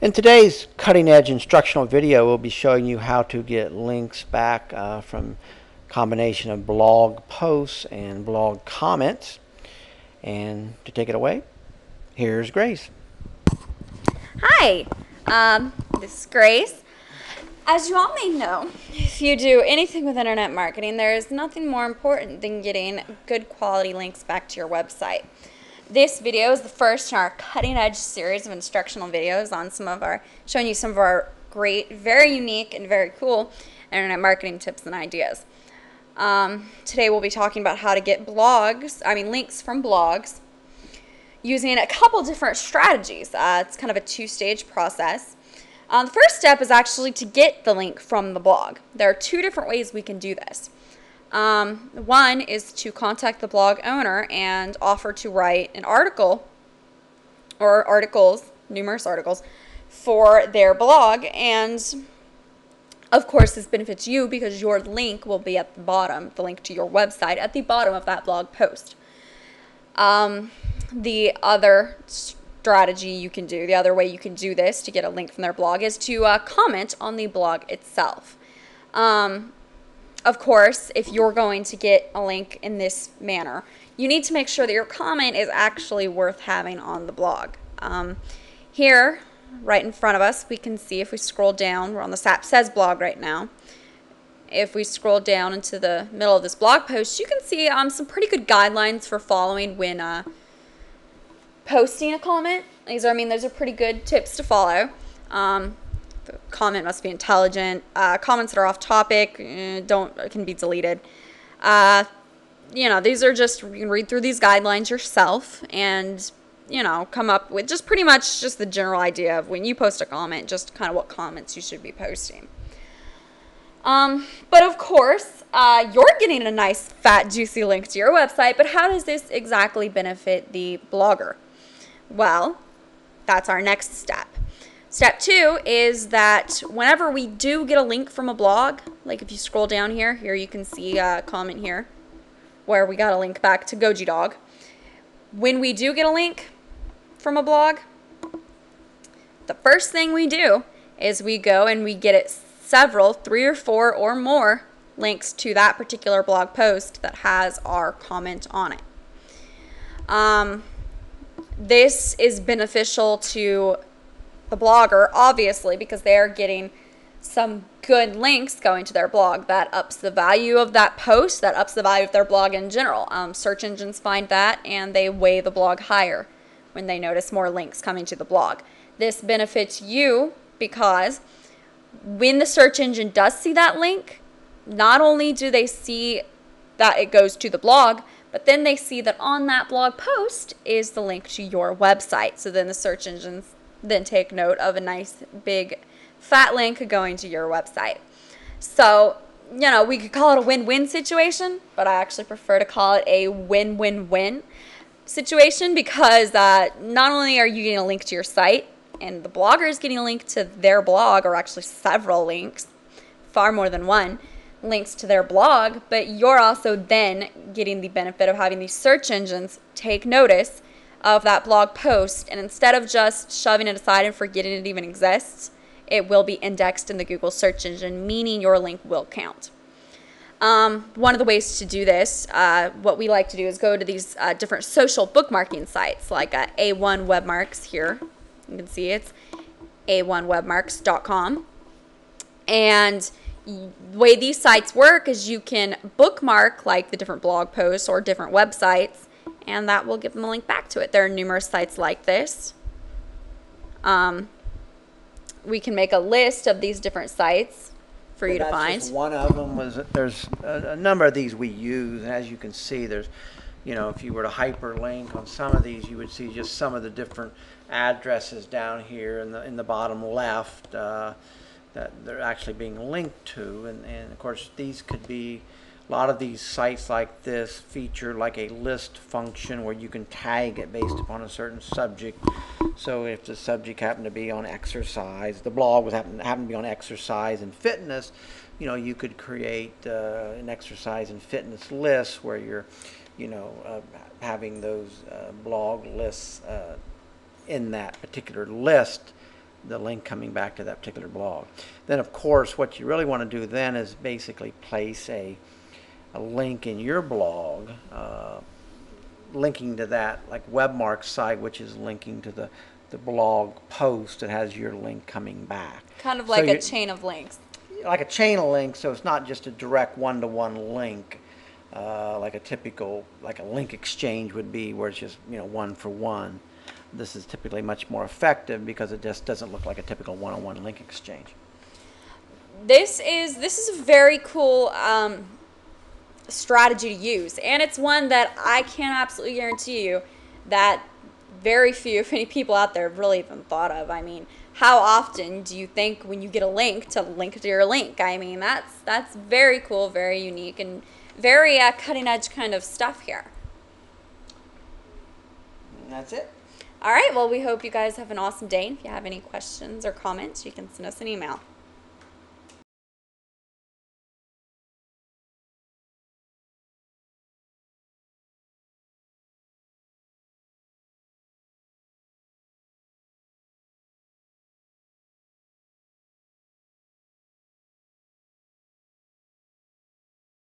In today's cutting edge instructional video, we'll be showing you how to get links back from a combination of blog posts and blog comments. And to take it away, here's Grace. Hi, this is Grace. As you all may know, if you do anything with internet marketing, there is nothing more important than getting good quality links back to your website. This video is the first in our cutting edge series of instructional videos on showing you some of our great, very unique, and very cool internet marketing tips and ideas. Today we'll be talking about how to get links from blogs using a couple different strategies. It's kind of a two-stage process. The first step is actually to get the link from the blog. There are two different ways we can do this. One is to contact the blog owner and offer to write an article or numerous articles for their blog, and of course this benefits you because your link will be at the bottom, the link to your website at the bottom of that blog post. The other strategy you can do, the other way you can do this to get a link from their blog is to comment on the blog itself. Of course, if you're going to get a link in this manner, you need to make sure that your comment is actually worth having on the blog. Here, right in front of us, we can see if we scroll down, we're on the SAP Says blog right now. If we scroll down into the middle of this blog post, you can see some pretty good guidelines for following when posting a comment. Those are pretty good tips to follow. The comment must be intelligent. Comments that are off topic can be deleted. These are just, you can read through these guidelines yourself and come up with just pretty much just the general idea of when you post a comment, just kind of what comments you should be posting. But of course, you're getting a nice fat juicy link to your website, but how does this exactly benefit the blogger? Well, that's our next step. Step 2 is that whenever we do get a link from a blog, like if you scroll down here you can see a comment here where we got a link back to Goji Dog. When we do get a link from a blog, the first thing we do is we go and we get it several, 3 or 4 or more links to that particular blog post that has our comment on it. This is beneficial to the blogger, obviously, because they're getting some good links going to their blog. That ups the value of that post, that ups the value of their blog in general. Search engines find that and they weigh the blog higher when they notice more links coming to the blog. This benefits you because when the search engine does see that link, not only do they see that it goes to the blog, but then they see that on that blog post is the link to your website. So then the search engines then take note of a nice big fat link going to your website. So, we could call it a win-win situation, but I actually prefer to call it a win-win-win situation because not only are you getting a link to your site and the blogger is getting a link to their blog, or actually several links, far more than one, links to their blog, but you're also then getting the benefit of having these search engines take notice of that blog post, and instead of just shoving it aside and forgetting it even exists, it will be indexed in the Google search engine, meaning your link will count. One of the ways to do this, what we like to do is go to these different social bookmarking sites like A1 Webmarks here. You can see it's a1webmarks.com. And the way these sites work is you can bookmark like the different blog posts or different websites, and that will give them a link back to it. There are numerous sites like this. We can make a list of these different sites for you to find. Just one of them there's a number of these we use, and as you can see, there's, if you were to hyperlink on some of these, you would see just some of the different addresses down here in the bottom left that they're actually being linked to, and of course these could be. A lot of these sites like this feature like a list function where you can tag it based upon a certain subject. So if the subject happened to be on exercise, the blog happened to be on exercise and fitness, you could create an exercise and fitness list where you're, having those blog lists in that particular list the link coming back to that particular blog. Then, of course, what you really want to do then is basically place a link in your blog, linking to that, like Webmark's site, which is linking to the blog post that has your link coming back. Kind of like a chain of links. Like a chain of links, so it's not just a direct one-to-one link, like a typical, like a link exchange would be, where it's just, you know, one for one. This is typically much more effective because it just doesn't look like a typical one-on-one link exchange. This is a very cool strategy to use, and it's one that I can absolutely guarantee you that very few, if any, people out there have really even thought of. I mean, how often do you think when you get a link to link to your link? I mean, that's very cool, very unique, and very cutting edge kind of stuff here. And that's it. All right, well, we hope you guys have an awesome day. If you have any questions or comments, you can send us an email.